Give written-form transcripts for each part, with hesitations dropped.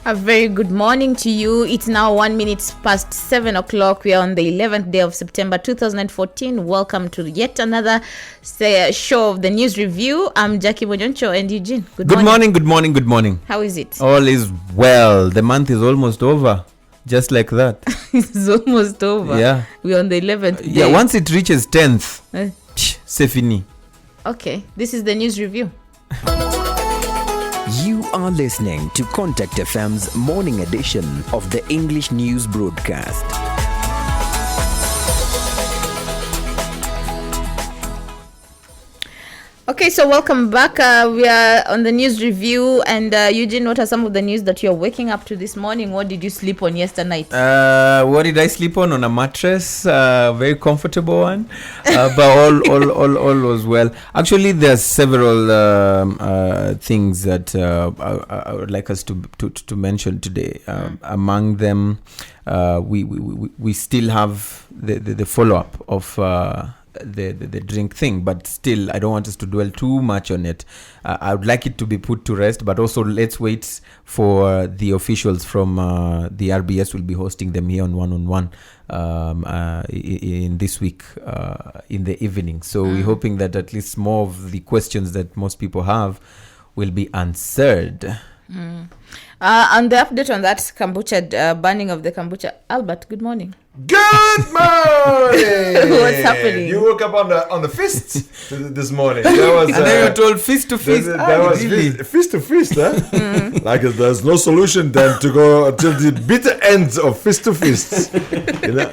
A very good morning to you. It's now 1 minute past 7 o'clock. We are on the 11th day of September 2014. Welcome to yet another show of the News Review. I'm Jackie Mojoncho and Eugene. Good morning. How is it? All is well. The month is almost over. Just like that. It's almost over. Yeah. We're on the 11th day. Yeah, once it reaches 10th, c'est fini. Okay, this is the News Review. You are listening to Contact FM's morning edition of the English News Broadcast. Okay, so welcome back. We are on the News Review. And Eugene, what are some of the news that you're waking up to this morning? What did you sleep on yesterday night? What did I sleep on? On a mattress, very comfortable one. But all was well. Actually, there's several things that I would like us to mention today. Among them, we still have the follow-up of the drink thing, but still I don't want us to dwell too much on it. I would like it to be put to rest, but also let's wait for the officials from the RBS will be hosting them here on one-on-one in this week in the evening. So we're hoping that at least more of the questions that most people have will be answered. And the update on that kombucha, banning of the kombucha. Albert, good morning. Good morning. What's happening? You woke up on the fist this morning. That was, and then you're told fist to fist. That was really? fist to fist, huh? Like there's no solution then to go until the bitter ends of fist to fist. You know?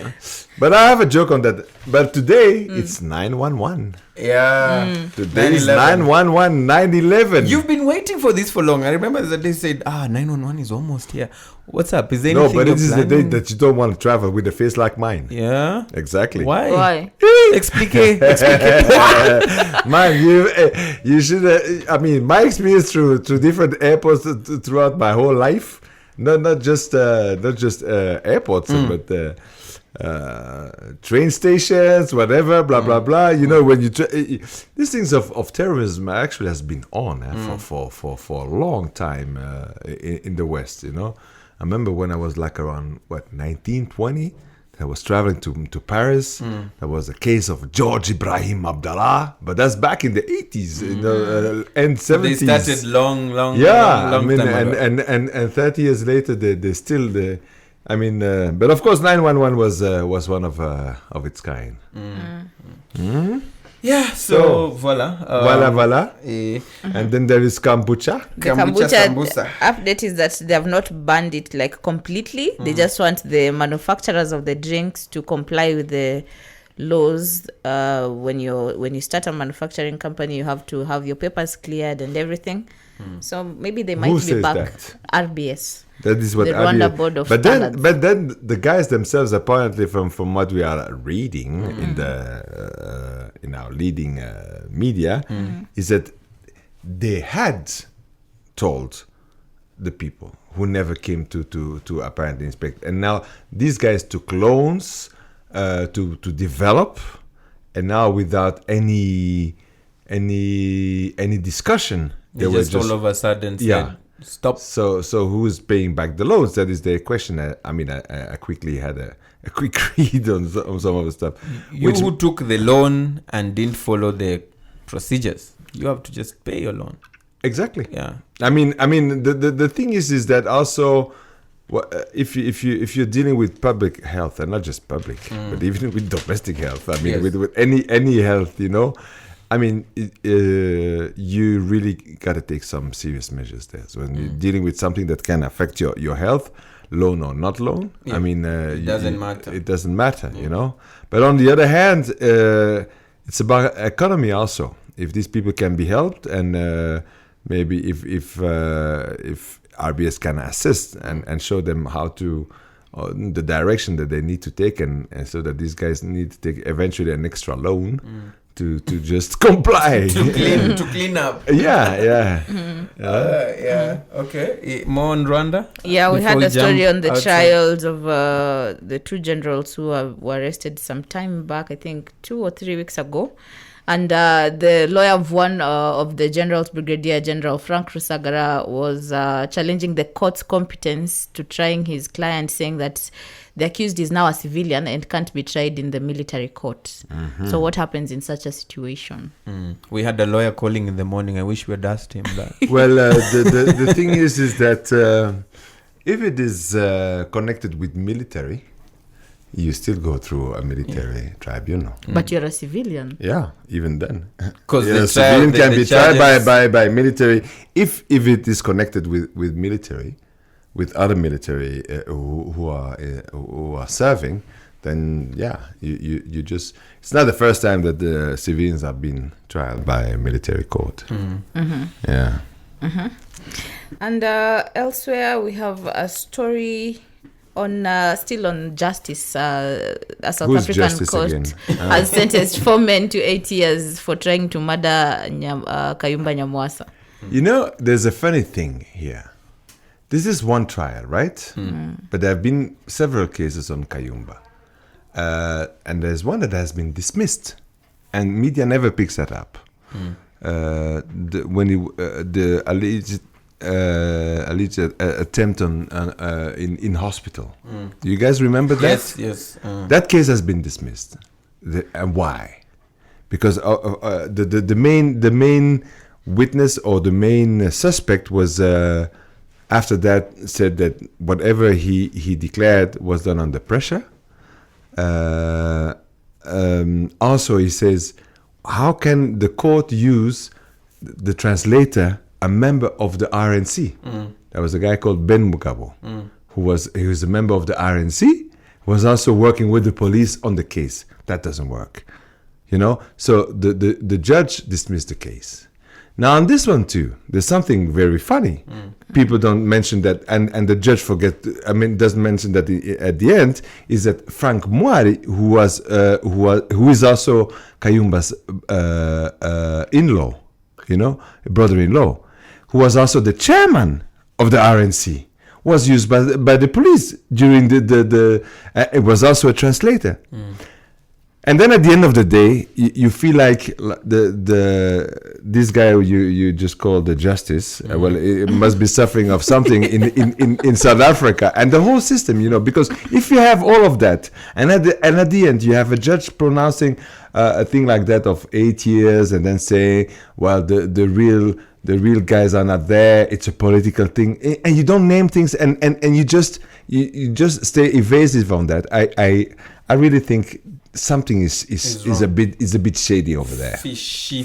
But I have a joke on that. But today it's 911. Yeah. Today is 911, 9/11. You've been waiting for this for long. I remember that they said, 911 is almost here. What's up? Is there anything? No, but it is the day planning? that you don't want to travel with a face like mine. Yeah. Exactly. Why? Explique. Man, you should. I mean, my experience through different airports throughout my whole life, not just airports, but train stations, whatever, blah blah blah. You know, when you these things of terrorism actually has been on for a long time in the West. You know, I remember when I was like around 1920. I was traveling to Paris. There was a case of George Ibrahim Abdallah, but that's back in the 80s, and 70s. They started long I mean, time ago. and 30 years later, they still. But of course, 911 was one of its kind. Yeah, so voila. Voila. And then there is kombucha. The kombucha update is that they have not banned it like completely. They just want the manufacturers of the drinks to comply with the laws. When you start a manufacturing company, you have to have your papers cleared and everything. So maybe they might Who be says back. that? RBS. That is what the Rwanda Board of Standards. But then the guys themselves, apparently, from what we are reading in our leading media, is that they had told the people who never came to apparently inspect, and now these guys took loans to develop, and now without any discussion, They just all of a sudden said, stop. So who's paying back the loans? That is the question. I quickly had a quick read on some of the stuff. Who took the loan and didn't follow the procedures? You have to just pay your loan. Exactly. Yeah. I mean, the thing is that also, if you're dealing with public health, and not just public, but even with domestic health. I mean, Yes. with any health, you know. I mean, you really got to take some serious measures there. So when you're dealing with something that can affect your health, loan or not loan, I mean, it doesn't matter. It doesn't matter, you know. But on the other hand, it's about economy also. If these people can be helped, and maybe if RBS can assist and show them how to, the direction that they need to take, and so that these guys need to take eventually an extra loan. To just comply. to clean up. Yeah. Okay. More on Rwanda? Yeah, we had Before a story jump on the outside. trials of the two generals who were arrested some time back, I think 2 or 3 weeks ago. And the lawyer of one of the generals, Brigadier General Frank Rusagara, was challenging the court's competence to trying his client, saying that the accused is now a civilian and can't be tried in the military court. So what happens in such a situation? We had a lawyer calling in the morning. I wish we had asked him that. Well, the thing is that if it is connected with military, you still go through a military tribunal. But you're a civilian. Yeah, even then. Because A civilian can be tried by military if it is connected with military, with other military who are serving. Then you just, it's not the first time that the civilians have been tried by a military court. Yeah. And elsewhere we have a story on still on justice. A South Who's African justice court again? has sentenced 4 men to 8 years for trying to murder Kayumba Nyamwasa. You know, there's a funny thing here. This is one trial, right? But there have been several cases on Kayumba. And there's one that has been dismissed. And media never picks that up. The alleged attempt on in hospital. Do you guys remember that? Yes. That case has been dismissed. And why? Because the main witness or the main suspect was after that said that whatever he declared was done under pressure. Also, he says, how can the court use the translator, a member of the RNC? There was a guy called Ben Mugabo, he was a member of the RNC, was also working with the police on the case. That doesn't work, you know. So the judge dismissed the case. Now on this one too, there's something very funny. People don't mention that, and the judge doesn't mention that at the end is that Frank Mwari, who is also Kayumba's in-law, you know, brother-in-law, who was also the chairman of the RNC, was used by the police during the it was also a translator. And then at the end of the day, you feel like this guy you just called the justice. Well, it must be suffering of something in South Africa and the whole system, you know. Because if you have all of that, and at the end you have a judge pronouncing a thing like that of 8 years, and then saying, well, the real guys are not there. It's a political thing, and you don't name things, and you just stay evasive on that. I really think something is a bit shady over there. Fishy.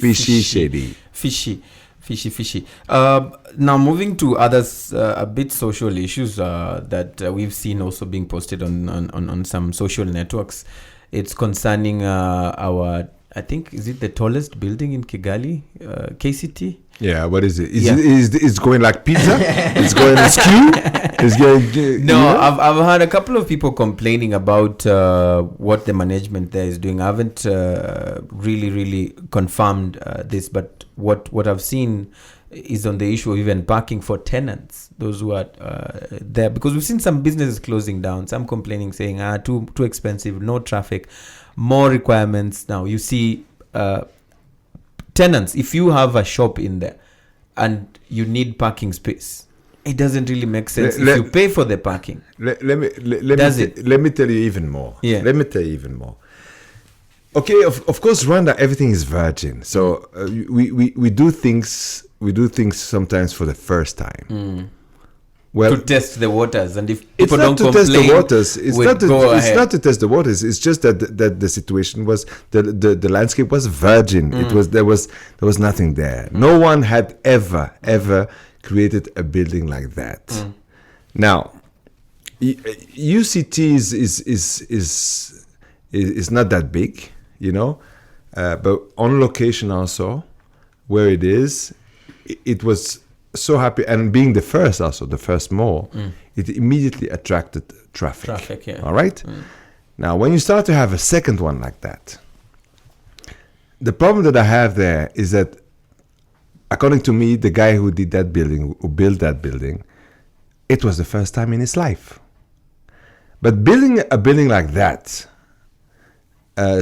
Now moving to others, a bit social issues that we've seen also being posted on some social networks. It's concerning our, I think, is it the tallest building in Kigali, KCT? Yeah, what is it? It's going like pizza? It's going askew? It's going... No, yeah? I've heard a couple of people complaining about what the management there is doing. I haven't really confirmed this, but what I've seen is on the issue of even parking for tenants, those who are there. Because we've seen some businesses closing down, some complaining, saying, too expensive, no traffic, more requirements. Now, you see... tenants, if you have a shop in there and you need parking space, it doesn't really make sense if you pay for the parking. Let me tell you even more. Yeah. Let me tell you even more. Okay, of course, Rwanda, everything is virgin. So we do things sometimes for the first time. Well, to test the waters, and if it's people not don't to complain, test the waters. It's not to test the waters. It's just that the situation was the landscape was virgin. There was nothing there. No one had ever created a building like that. Now, UCT is not that big, you know, but on location also, where it is, it was so happy, and being the first mall, it immediately attracted traffic. Yeah. All right. Now, when you start to have a second one like that, the problem that I have there is that, according to me, the guy who built that building, it was the first time in his life. But building a building like that,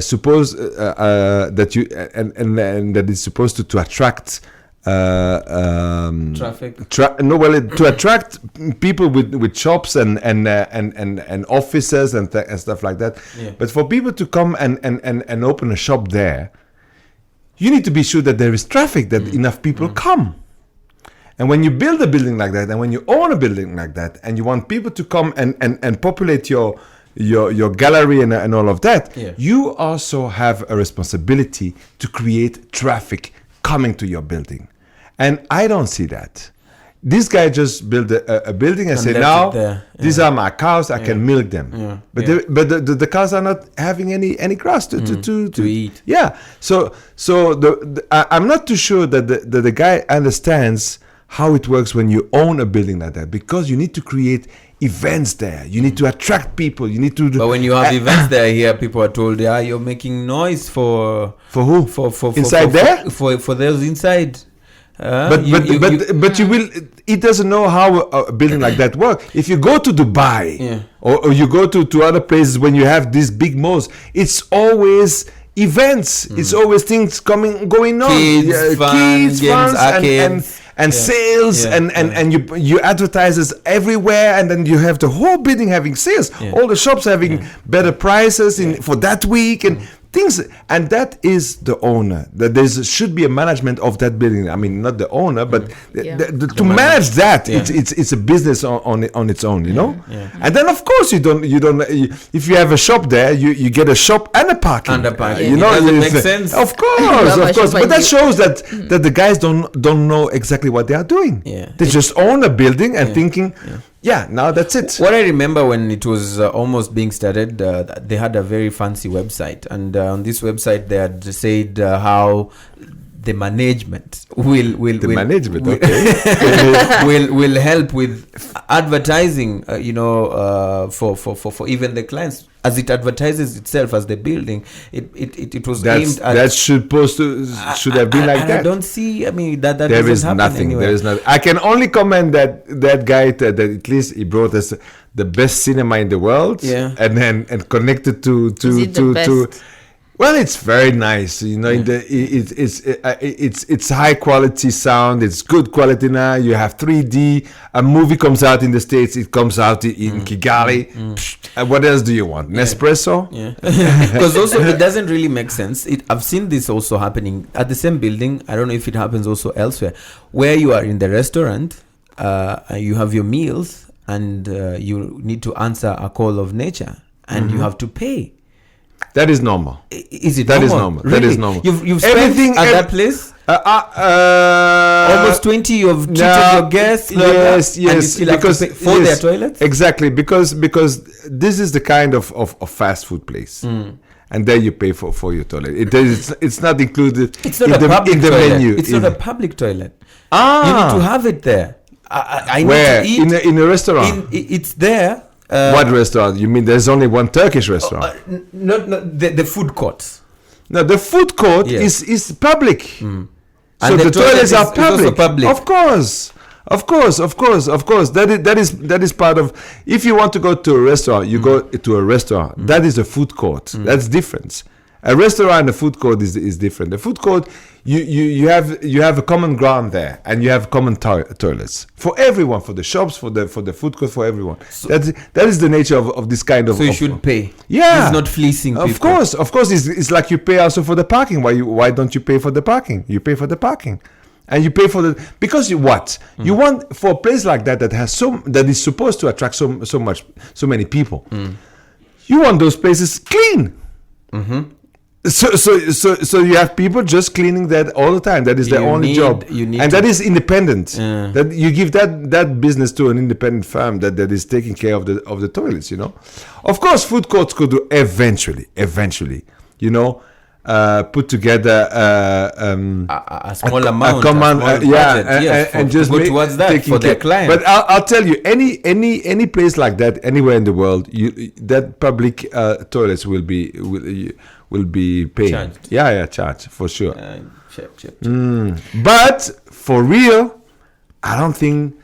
suppose that you and that is supposed to attract Traffic. to attract people with shops and offices and stuff like that. Yeah. But for people to come and open a shop there, you need to be sure that there is traffic, that enough people come. And when you build a building like that, and when you own a building like that, and you want people to come and populate your gallery and all of that, you also have a responsibility to create traffic coming to your building. And I don't see that. This guy just built a building and said, now these are my cows, I can milk them. Yeah. But the cows are not having any grass to eat. Yeah. So I'm not too sure that the guy understands how it works when you own a building like that, because you need to create events there. You need to attract people. You need to do. But when you have events there, here people are told, you're making noise for who? For inside there? For those inside. But you will. It doesn't know how a building like that works. If you go to Dubai or you go to other places when you have these big malls, it's always events. It's always things going on. Kids, games, arcades. And sales and you advertises everywhere, and then you have the whole building having sales, all the shops having better prices for that week and things, and that is the owner. That there should be a management of that building. I mean, not the owner, but to manage that, it's a business on its own, you know. And then of course you don't. If you have a shop there, you get a shop and a parking. You know, does it make sense? Of course. But that shows that the guys don't know exactly what they are doing. They just own a building and thinking. Now that's it. What I remember when it was almost being started, they had a very fancy website, and on this website they had said how the management will help with advertising, for even the clients. As it advertises itself as the building, it was aimed at. That's should have been like that. I don't see. I mean, that there is nothing. Anywhere. There is nothing. I can only comment that guy that at least he brought us the best cinema in the world. And connected to. Well, it's very nice, you know. It's high quality sound. It's good quality now. You have 3D. A movie comes out in the States. It comes out in Kigali. What else do you want? Nespresso? Because also it doesn't really make sense. I've seen this also happening at the same building. I don't know if it happens also elsewhere, where you are in the restaurant, you have your meals, and you need to answer a call of nature, and you have to pay. That is normal. Is it that normal? Is normal. Really? That is normal. You've spent at that place almost 20. You've treated your guests. Yes. And you still because have to pay for their toilets. Exactly, because this is the kind of fast food place. And there you pay for your toilet. It's not included. It's not a public toilet. Menu. It's not a public toilet. You need to have it there. I Where? Need to eat in a restaurant. It's there. What restaurant? You mean there's only one Turkish restaurant? Not the food court. No, the food court is public. So and the toilets are public. public. Of course. That is part of. If you want to go to a restaurant, you go to a restaurant. That is a food court. That's different. A restaurant and a food court is different. The food court, you have a common ground there, and you have common toilets for everyone, for the shops, for the food court, for everyone. So that is the nature of this kind of. So you should pay. Yeah, it's not fleecing people. Of course, it's like you pay also for the parking. Why don't you pay for the parking? You pay for the parking. And you pay for because you want for a place like that that is supposed to attract so many people. You want those places clean. So you have people just cleaning that all the time. That is their only job, and that is independent. That you give that business to an independent firm that is taking care of the toilets. You know, of course, food courts could do eventually. You know. Put together a small amount, and just go towards that for their clients. But I'll tell you, any place like that, anywhere in the world, that public toilets will be paying. Charged. Charged for sure. But for real, I don't think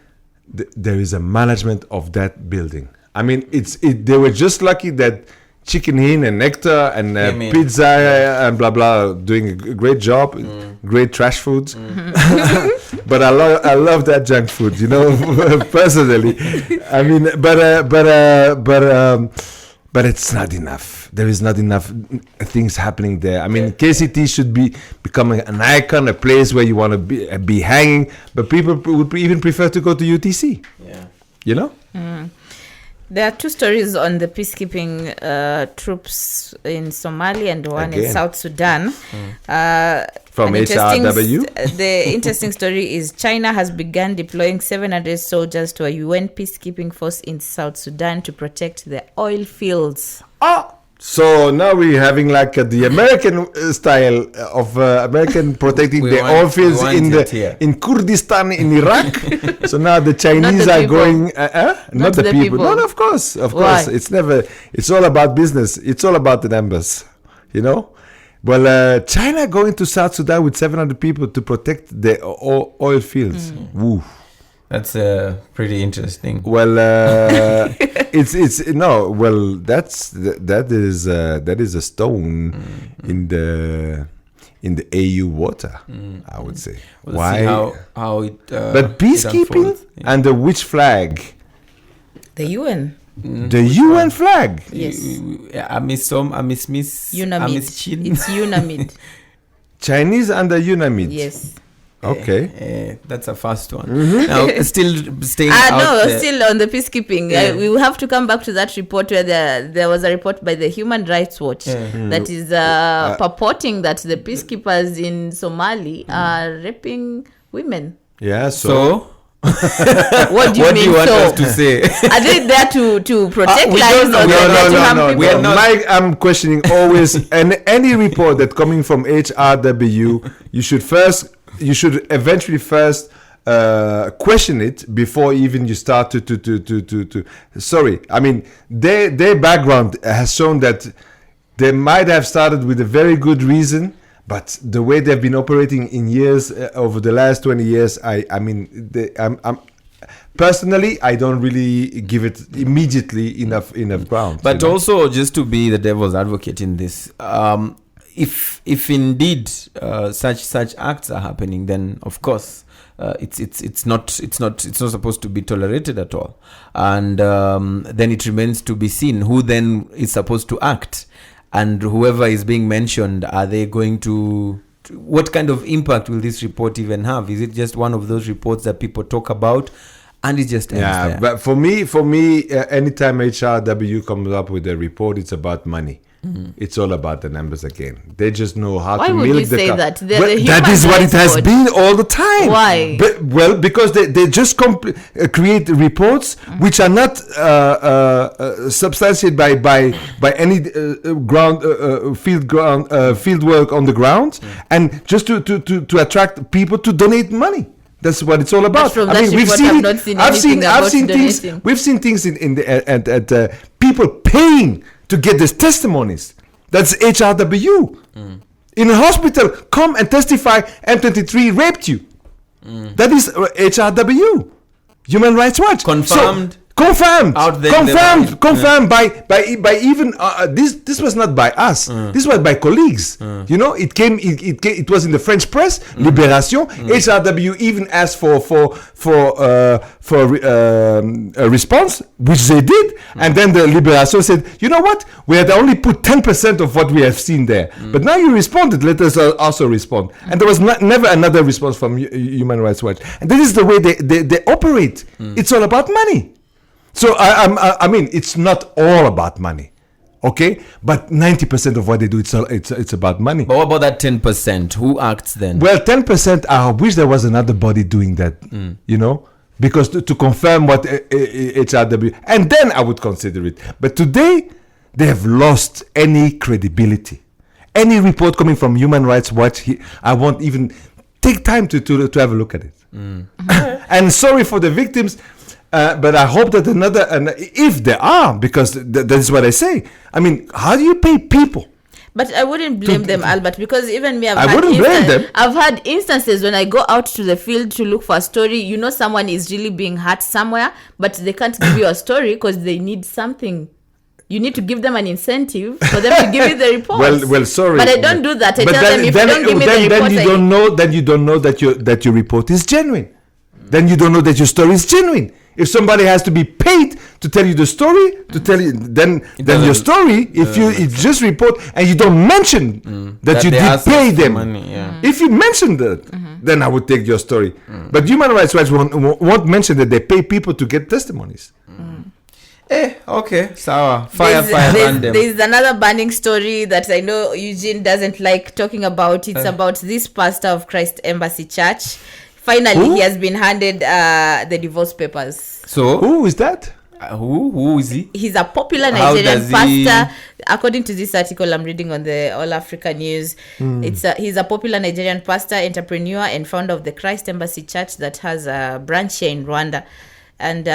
there is a management of that building. I mean, they were just lucky that Chicken Hin and Nectar and Pizza and blah blah, doing a great job, great trash foods. But I love that junk food, personally. I mean, but it's not enough. There is not enough things happening there. I mean, KCT should be becoming an icon, a place where you want to be hanging. But people would even prefer to go to UTC. Yeah. There are 2 stories on the peacekeeping troops in Somalia and one in South Sudan. From HRW? The interesting story is China has begun deploying 700 soldiers to a UN peacekeeping force in South Sudan to protect the oil fields. So now we're having like the American style of American protecting the oil fields in Kurdistan in Iraq. So now the Chinese are going, not the people. No, of course. Why? It's all about business. It's all about the numbers, Well, China going to South Sudan with 700 people to protect the oil fields. Woo. That's pretty interesting. Well, that is a stone in the AU water, I would say. We'll Why? See how it but peacekeeping under which flag? The UN. The UN flag. Yes. UNAMID. It's UNAMID. Chinese under UNAMID. Yes. Okay. That's a fast one. Now, still staying still on the peacekeeping. We will have to come back to that report where there was a report by the Human Rights Watch that is purporting that the peacekeepers in Somali are raping women. Yeah, so what do you what mean? Do you want so us to say? Are they there to protect we lives don't know. or to harm No. people? I'm questioning always any report that coming from HRW. You should eventually first question it before even you start to. Sorry, I mean their background has shown that they might have started with a very good reason. But the way they've been operating in years over the last 20 years, I'm personally, I don't really give it immediately enough ground. But also, just to be the devil's advocate in this, if indeed such acts are happening, then of course it's not supposed to be tolerated at all, and then it remains to be seen who then is supposed to act. And whoever is being mentioned, are they going to what kind of impact will this report even have? Is it just one of those reports that people talk about and it just ends there? But for me, anytime HRW comes up with a report, it's about money. It's all about the numbers again. They just know how to milk the Why would you say that? That is what it has been all the time. Why? Because they just create reports which are not substantiated by any field work on the ground, and just to attract people to donate money. That's what it's all about. We've seen things in the people paying to get these testimonies. That's HRW. In a hospital, come and testify M23 raped you. That is HRW. Human Rights Watch. Confirmed. Confirmed. Out there Confirmed by even this was not by us. This was by colleagues. It was in the French press. Libération. HRW even asked for a response, which they did, and then the Libération said, "You know what? We had only put 10% of what we have seen there, but now you responded. Let us also respond." And there was never another response from Human Rights Watch. And this is the way they operate. It's all about money. So I mean, it's not all about money, okay? But 90% of what they do, it's about money. But what about that 10%? Who acts then? Well, 10%. I wish there was another body doing that. Because to confirm what HRW, and then I would consider it. But today, they have lost any credibility. Any report coming from Human Rights Watch, I won't even take time to have a look at it. And sorry for the victims. But I hope that if there are, because that is what I say. I mean, how do you pay people? But I wouldn't blame them, Albert, because even me, I wouldn't blame them. I've had instances when I go out to the field to look for a story. Someone is really being hurt somewhere, but they can't give you a story because they need something. you need to give them an incentive for them to give you the report. Well, sorry. But I don't do that. I But tell them, if you don't give me the report, then you don't know that your report is genuine. Then you don't know that your story is genuine. If somebody has to be paid to tell you the story, then your story, if you just report and you don't mention that you did pay them, money, if you mention that, then I would take your story. But Human Rights Watch won't mention that they pay people to get testimonies. Okay, sour. Fire, burn them. There's another burning story that I know Eugene doesn't like talking about. It's about this pastor of Christ Embassy Church. Finally, he has been handed the divorce papers. So who is that? Who is he? He's a popular Nigerian pastor. According to this article I'm reading on the All Africa News, he's a popular Nigerian pastor, entrepreneur, and founder of the Christ Embassy Church that has a branch here in Rwanda. And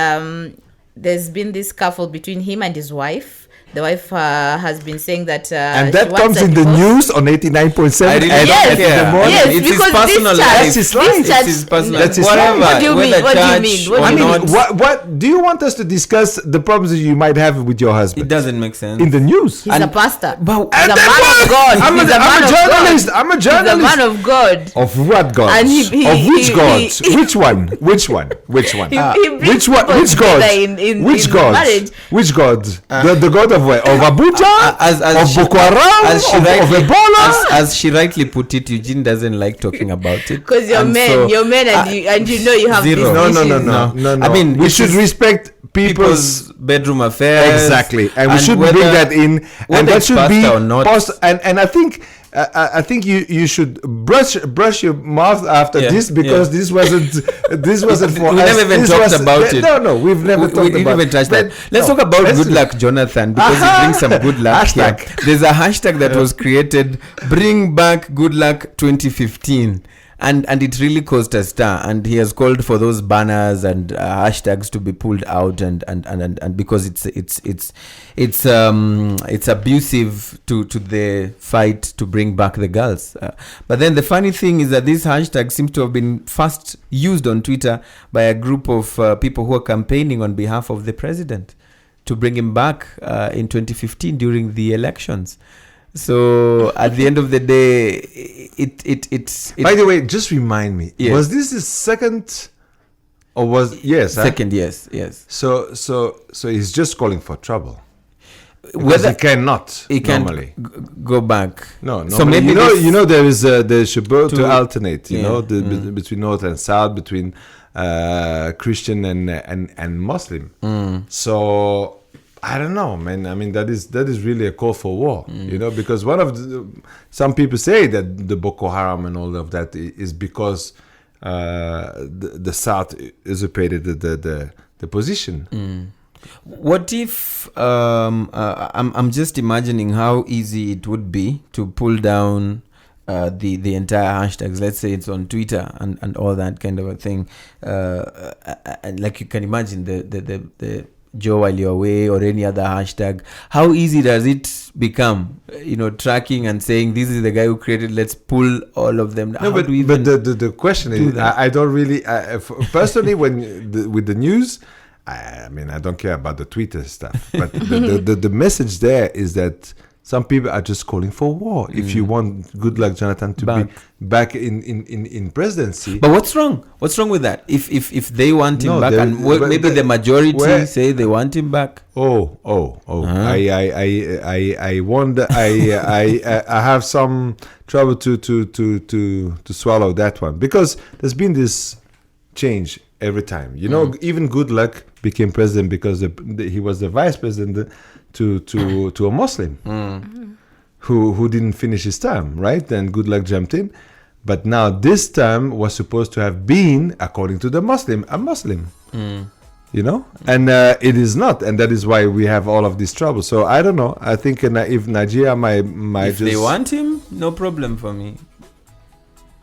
there's been this scuffle between him and his wife. The wife has been saying that and that comes in the news on 89.7. Yes, it's because his personal this life. That's his life. It's his personal That's his whatever. life. What do you mean? What do you mean? What do you mean? What do you want us to discuss the problems that you might have with your husband? It doesn't make sense. In the news. He's a pastor. But He's a man of God. I'm a journalist. I'm a journalist. He's a man of God. Of what gods? And of which gods? Which one? Which one? Which one? Which one? Which gods? Which gods? Which gods? The god of where? Of Abuja? As of Boko Haram? Of Ebola? As she rightly put it, Eugene doesn't like talking about it. Because you're men, and you know you have zero. these issues. No. I mean, we should respect people's bedroom affairs. Exactly, and we should bring that in, and that should be and I think you should brush your mouth after this, because this wasn't for we us. never even talked about it. No, we've never talked about it. We didn't even touch that. Let's talk about Good Luck Jonathan, because it brings some good luck here. There's a hashtag that was created, Bring Back Good Luck 2015. And it really caused a stir, and he has called for those banners and hashtags to be pulled out, and because it's abusive to the fight to bring back the girls. But then the funny thing is that these hashtags seem to have been first used on Twitter by a group of people who are campaigning on behalf of the president to bring him back in 2015 during the elections. So at the end of the day, it's. By the way, just remind me. Yes. Was this his second, or was second? Yes. So he's just calling for trouble. Whether he cannot normally go back. No. So maybe there is there should be to alternate. Between north and south, between Christian and Muslim. So. I don't know, man. I mean, that is really a call for war, because some people say that the Boko Haram and all of that is because the South usurpated the position. What if I'm just imagining how easy it would be to pull down the entire hashtags. Let's say it's on Twitter and all that kind of a thing. Like you can imagine the Joe while you're away or any other hashtag. How easy does it become? Tracking and saying this is the guy who created. Let's pull all of them. No, but the question is, I don't really personally with the news. I mean, I don't care about the Twitter stuff, but the message there is that some people are just calling for war. If you want Good Luck Jonathan to be back in presidency. But what's wrong? What's wrong with that? If they want him back, and maybe the majority say they want him back. Oh! I wonder. I have some trouble to swallow that one, because there's been this change every time. Even Good Luck became president because he was the vice president to a Muslim who didn't finish his term, right? Then Good Luck jumped in. But now this term was supposed to have been, according to the Muslim, a Muslim. And it is not. And that is why we have all of this trouble. So I don't know. I think if Nigeria might if they want him, no problem for me.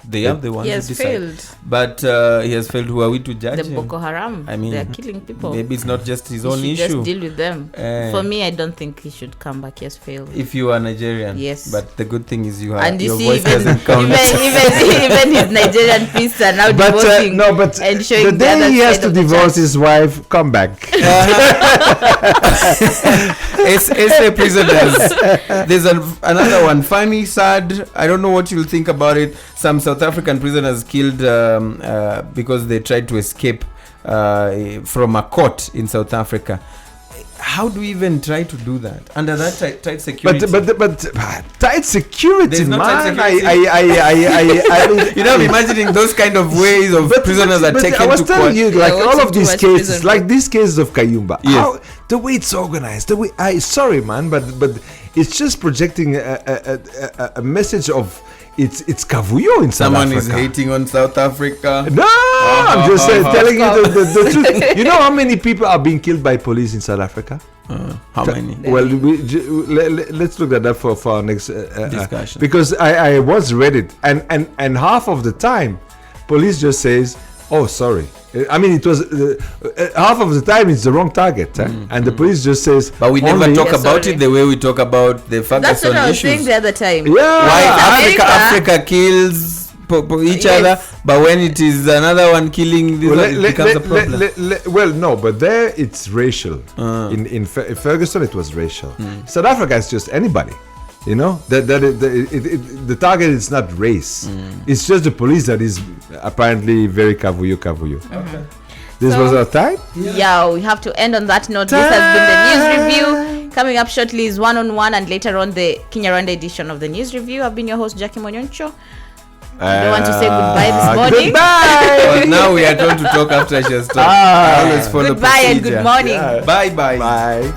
They are the ones He who has decide. failed. But he has failed. Who are we to judge The him? Boko Haram. I mean, they're killing people. Maybe it's not just his He own should issue. just deal with them. For me, I don't think he should come back. He has failed. If you are Nigerian. Yes. But the good thing is you have And you your see, voice even, doesn't count. even his Nigerian priests are now But divorcing no, but and showing the day other he has side to of the divorce church. his wife, come back. SA prisoners. There's another one. Funny, sad. I don't know what you'll think about it. Some South African prisoners killed because they tried to escape from a court in South Africa. How do we even try to do that under that tight security? But tight security, There's no tight man. security. I You know, I'm imagining those kind of ways of prisoners are taken I was to telling court. you, They're like all watching of these too much cases, prison. like these cases of Kayumba, Yes. how, the way it's organized, the way sorry, man, but it's just projecting a message of it's Kavuyo in South Someone Africa. is hating on South Africa. No, I'm just telling you the truth. You know how many people are being killed by police in South Africa? How many? Well, let's look at that for our next Discussion. because I once read it, and half of the time, police just says, "Oh, sorry." I mean, it was half of the time it's the wrong target, and the police just says. But we never only- talk Yeah, about sorry. it the way we talk about the That's what Ferguson I was saying issues. the other time. Yeah. Why America- Africa kills each Yes. other, but when it is another one killing this Well, one, it becomes a problem. well, no, but there it's racial. In Ferguson, it was racial. South Africa is just anybody. You know the target is not race. It's just the police that is apparently very kavuyo. This So- was our time. Yeah, we have to end on that note. This has been the news review. Coming up shortly is one-on-one, and later on the Kinyarwanda edition of the news review. I've been your host, Jackie Monyoncho. You don't want to say goodbye this morning? Goodbye. But now we are told to talk after she has talked. I always follow Goodbye and procedure. good morning. Yeah. Bye bye. Bye.